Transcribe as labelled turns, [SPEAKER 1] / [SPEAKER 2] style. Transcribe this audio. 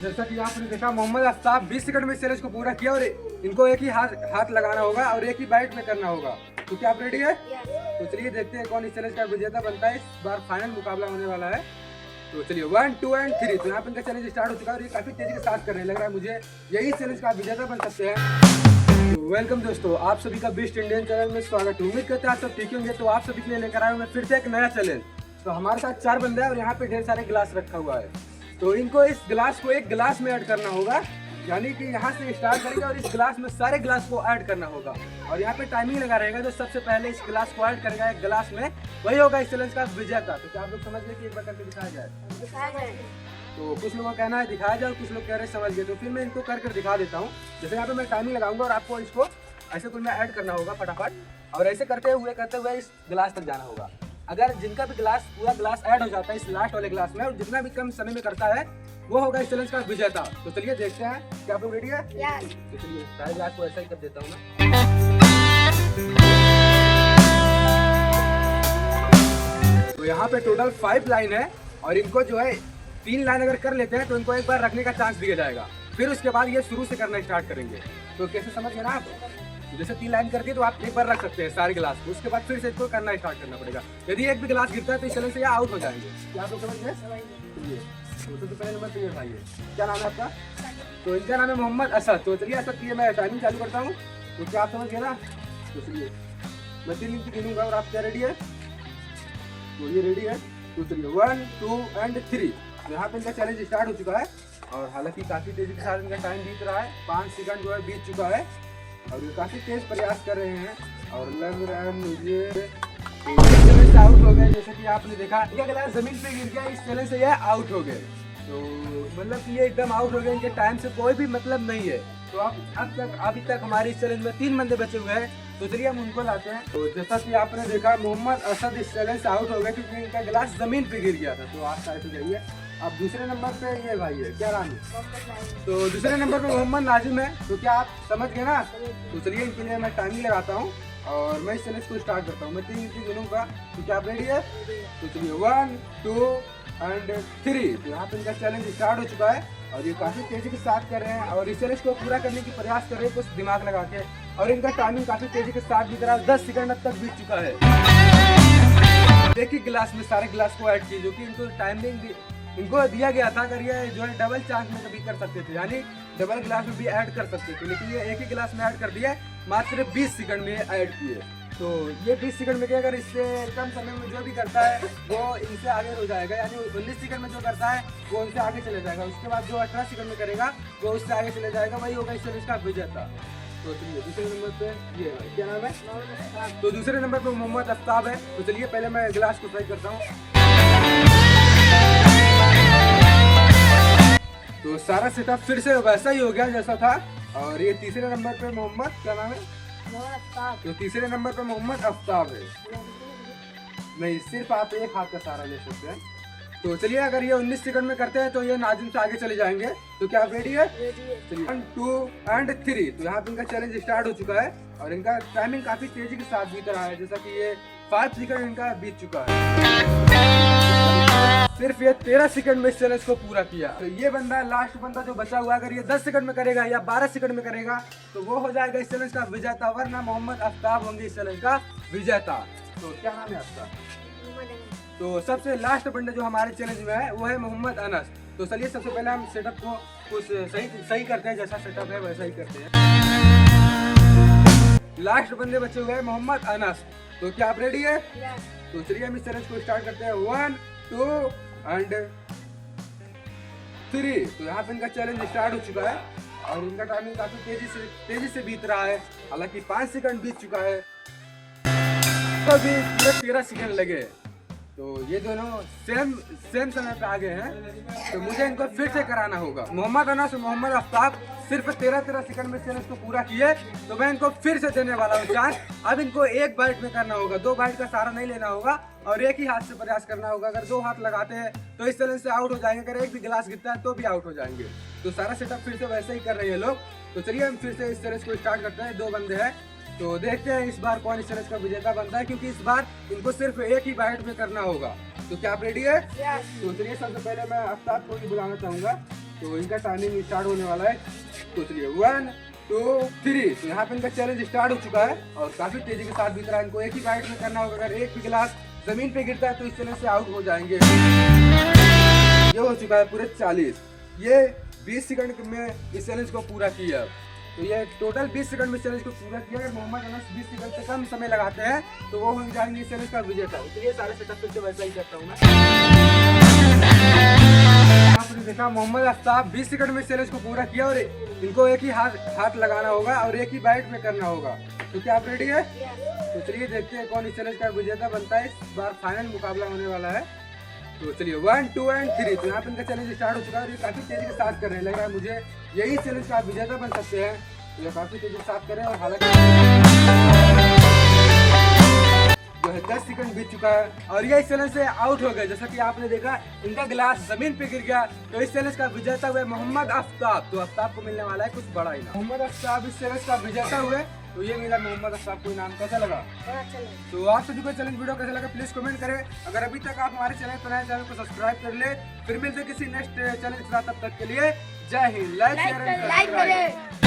[SPEAKER 1] जैसा कि आपने देखा मोहम्मद आफ्ताब 20 सेकंड में चैलेंज को पूरा किया और इनको एक ही हाथ लगाना होगा और एक ही बाइट में करना होगा। तो क्या आप रेडी है? तो चलिए देखते हैं कौन इस चैलेंज का विजेता बनता है। इस बार फाइनल मुकाबला होने वाला है। तो चलिए 1 2 एंड 3। तो यहाँ पे इनका चैलेंज स्टार्ट हो चुका है और ये काफी तेजी के साथ कर रहे हैं। लग रहा है मुझे यही चैलेंज का विजेता बन सकते हैं। तो वेलकम दोस्तों, आप सभी का बेस्ट इंडियन चैनल में स्वागत है। उम्मीद करते हैं आप सब ठीक होंगे। तो आप सभी के लिए लेकर आया हूँ मैं फिर से एक नया चैलेंज। तो हमारे साथ 4 बंदे हैं और यहाँ पे ढेर सारे गिलास रखा हुआ है। तो इनको इस गिलास को एक गिलास में ऐड करना होगा, यानी कि यहाँ से स्टार्ट करेंगे और इस गिलास में सारे गिलास को ऐड करना होगा। और यहाँ पे टाइमिंग लगा रहेगा, जो सबसे पहले इस गिलास को ऐड करेगा एक गिलास में, वही होगा इस चैलेंज का विजेता। तो क्या आप लोग समझ गए कि एक बार करके दिखाया जाए? तो कुछ लोगों का कहना है दिखाया जाए, कुछ लोग कह रहे समझ गए। तो फिर मैं इनको कर दिखा देता हूँ। जैसे यहाँ पे मैं टाइमिंग लगाऊंगा और आपको इसको ऐसे कुछ में ऐड करना होगा फटाफट, और ऐसे करते हुए इस गिलास तक जाना होगा। अगर जिनका भी पूरा गिलास ऐड हो जाता है इस लास्ट वाले गिलास में, और जितना भी कम समय में करता है वो होगा इस चैलेंज का विजेता। तो चलिए देखते हैं, क्या आप लोग रेडी है? तो चलिए सारे गिलास को ऐसा ही कर देता हूँ मैं। तो यहाँ पे टोटल 5 लाइन है और इनको जो है 3 लाइन अगर कर लेते हैं तो इनको एक बार रखने का चांस दिया जाएगा। फिर उसके बाद ये शुरू से करना स्टार्ट करेंगे। तो कैसे समझ गए ना आप? जैसे 3 लाइन कर दी तो आप एक बार रख सकते हैं सारे गिलास को, उसके बाद फिर से इसको करना स्टार्ट करना पड़ेगा। यदि एक भी गिलास गिरता है तो इस चैलेंज से ये आउट हो जाएंगे। क्या आप लोग समझ गए? तो पहले नंबर पे भाई है, क्या नाम है आपका? तो इनका नाम है मोहम्मद असद। तो चलिए असद की मैं टाइमिंग चालू करता हूँ। तो क्या आप समझ गए ना? तो चलिए मैं 3 मिनट गिनूंगा और आप क्या रेडी है? तो ये रेडी है। तो चलिए 1 2 एंड 3। तो यहाँ पे इनका चैलेंज स्टार्ट हो चुका है और हालांकि काफ़ी तेजी के साथ इनका टाइम बीत रहा है। 5 सेकंड जो है बीत चुका है और ये काफ़ी तेज प्रयास कर रहे हैं और लग रहा है मुझे चैलेंज से आउट हो गए। जैसे कि आपने देखा इनका गिलास जमीन पे गिर गया, इस चैलेंज से ये आउट हो गए। तो मतलब कि ये एकदम आउट हो गए, इनके टाइम से कोई भी मतलब नहीं है। तो अभी तक हमारे इस चैलेंज में 3 बंदे बचे हुए हैं। तो चलिए हम उनको लाते हैं। तो जैसा कि आपने देखा मोहम्मद असद इस चैलेंज से आउट हो गए क्योंकि इनका गिलास जमीन पे गिर गया था। तो आप साइड पे जाइए। अब दूसरे नंबर पे ये भाई है, क्या नाम है? तो दूसरे नंबर पे मोहम्मद नाजिम है। तो क्या आप समझ गए ना? तो चलिए इनके लिए मैं टाइमिंग लगाता हूँ और मैं इस चैलेंज को स्टार्ट करता हूँ। मैं 3 मिनट गिनूंगा। तो क्या आप रेडी है? तो चलिए 1 2 एंड 3। तो यहाँ पे इनका चैलेंज स्टार्ट हो चुका है और ये काफ़ी तेजी के साथ कर रहे हैं और इस चैलेंज को पूरा करने की प्रयास कर रहे हैं कुछ दिमाग लगा के। और इनका टाइमिंग काफ़ी तेजी के साथ बीत रहा है। 10 सेकंड अब तक बीत चुका है। देखिए गिलास में सारे गिलास को ऐड कीजिए, जो कि इनको टाइमिंग इनको दिया गया था। अगर ये जो है डबल चांस में कभी कर सकते थे, यानी डबल गिलास में भी ऐड कर सकते थे, लेकिन ये एक ही गिलास में ऐड कर दिया, मात्र 20 सेकंड में ऐड किए। तो ये 20 सेकंड में अगर इससे कम समय में जो भी करता है वो इनसे आगे हो जाएगा, यानी 19 सेकंड में जो करता है वो उनसे आगे चले जाएगा। उसके बाद जो 18 सेकंड में करेगा वो उससे आगे चले जाएगा, वही होगा इस चैलेंज का विजेता। तो चलिए दूसरे नंबर पे ये क्या नाम है? तो दूसरे नंबर पे मोहम्मद आफ्ताब है। तो चलिए पहले मैं गिलास को ट्राई करता हूँ। तो सारा सेटअप फिर से वैसा ही हो गया जैसा था। और ये तीसरे नंबर पे मोहम्मद, क्या नाम है? तो तीसरे नंबर पे मोहम्मद आफ्ताब है। नहीं, सिर्फ आप एक हाथ का सहारा ले सकते हैं। तो चलिए अगर ये 19 सेकंड में करते हैं तो ये नाजिम से आगे चले जाएंगे। तो क्या आप रेडी है? चलिए 1 2 एंड 3। तो यहाँ पे इनका चैलेंज स्टार्ट हो चुका है और इनका टाइमिंग काफी तेजी के साथ बीत रहा है। जैसा कि ये 5 सेकंड इनका बीत चुका है। सिर्फ ये 13 सेकंड में इस चैलेंज को पूरा किया। तो ये बंदा लास्ट बंदा जो बचा हुआ, अगर ये 10 सेकंड में करेगा या 12 सेकंड में करेगा तो वो हो जाएगा इस चैलेंज का विजेता, वरना मोहम्मद आफ्ताब होंगे इस चैलेंज का विजेता। तो क्या नाम है आपका? तो सबसे लास्ट बंदा जो हमारे चैलेंज में है वो है मोहम्मद अनस। तो चलिए सबसे पहले हम सेटअप को कुछ सही करते हैं, जैसा सेटअप है वैसा ही करते हैं। लास्ट बंदे बचे हुए हैं मोहम्मद अनस। तो क्या आप रेडी है? तो चलिए हम इस चैलेंज को स्टार्ट करते हैं। 1 2 एंड 3। तो यहाँ पे इनका चैलेंज स्टार्ट हो चुका है और इनका टाइमिंग काफी तेजी से बीत रहा है। हालांकि 5 सेकंड बीत चुका है, तो अभी पूरे 13 सेकंड लगे। तो ये दोनों सेम समय पे आ गए हैं। तो मुझे इनको फिर से कराना होगा। मोहम्मद अनस और मोहम्मद आफ्ताब सिर्फ 13 सेकंड में चैलेंज को पूरा किए, तो मैं इनको फिर से देने वाला हूँ चांस। अब इनको एक बाइट में करना होगा, 2 बाइट का सहारा नहीं लेना होगा और एक ही हाथ से प्रयास करना होगा। अगर 2 हाथ लगाते हैं तो इस चैलेंज से आउट हो जाएंगे, अगर एक भी गिलास गिरता है तो भी आउट हो जाएंगे। तो सारा सेटअप फिर से वैसे ही कर रहे हैं लोग। तो चलिए हम फिर से इस चैलेंज को स्टार्ट करते हैं। 2 बंदे हैं, तो देखते हैं इस बार कौन इस चैलेंज का विजेता बनता है, क्योंकि इस बार इनको सिर्फ एक ही बाइट में करना होगा। तो क्या आप रेडी है? तो चलिए सबसे पहले मैं आफ्ताब को ही बुलाना चाहूंगा। तो इनका टाइमिंग स्टार्ट होने वाला है। तो चलिए 1 2 3। तो यहाँ पे इनका चैलेंज स्टार्ट हो चुका है और काफी तेजी के साथ बीत रहा है। इनको एक ही बाइट में करना होगा। अगर एक भी गिलास जमीन पे गिरता है तो इस चैलेंज से आउट हो जाएंगे। ये हो चुका है पूरे 40। ये 20 सेकंड में इस चैलेंज को पूरा किया। तो ये टोटल 20 सेकंड में चैलेंज को पूरा किया। अगर मोहम्मद अनस 20 सेकंड से कम समय लगाते हैं तो वो हो जाएंगे इस चैलेंज का विजेता। तो ये सारे सेटअप फिर से वैसा ही करता हूँ मैं। आपने देखा मोहम्मद आफ्ताब 20 सेकंड में चैलेंज को पूरा किया और इनको एक ही हाथ लगाना होगा और एक ही बाइट में करना होगा। तो क्या आप रेडी है? तो चलिए देखते हैं कौन इस चैलेंज का विजेता बनता है। इस बार फाइनल मुकाबला होने वाला है। तो चलिए 1 2 एंड 3। तो यहाँ पे इनका चैलेंज स्टार्ट हो चुका है और ये काफी तेजी के साथ कर रहे हैं। लग रहा है मुझे यही चैलेंज का विजेता बन सकते हैं। तो ये काफी तेजी के साथ कर रहे हैं और हालांकि जो है 10 सेकंड बीत चुका है और ये इस चैलेंज से आउट हो गए। जैसा कि आपने देखा इनका गिलास जमीन पे गिर गया। तो इस चैलेंज का विजेता हुए मोहम्मद आफ्ताब। तो आफ्ताब को मिलने वाला है कुछ बड़ा इनाम। मोहम्मद आफ्ताब इस चैलेंज का विजेता हुए। तो ये मिला मोहम्मद आफ्ताब को इनाम। कैसा लगा? तो आप सभी को चैलेंज वीडियो कैसा लगा प्लीज कमेंट करें। अगर अभी तक आप हमारे चैनल पर नए चैनल को सब्सक्राइब कर ले। फिर मिलते किसी नेक्स्ट चैलेंज के साथ। तब तक के लिए जय Hind. Like share and subscribe.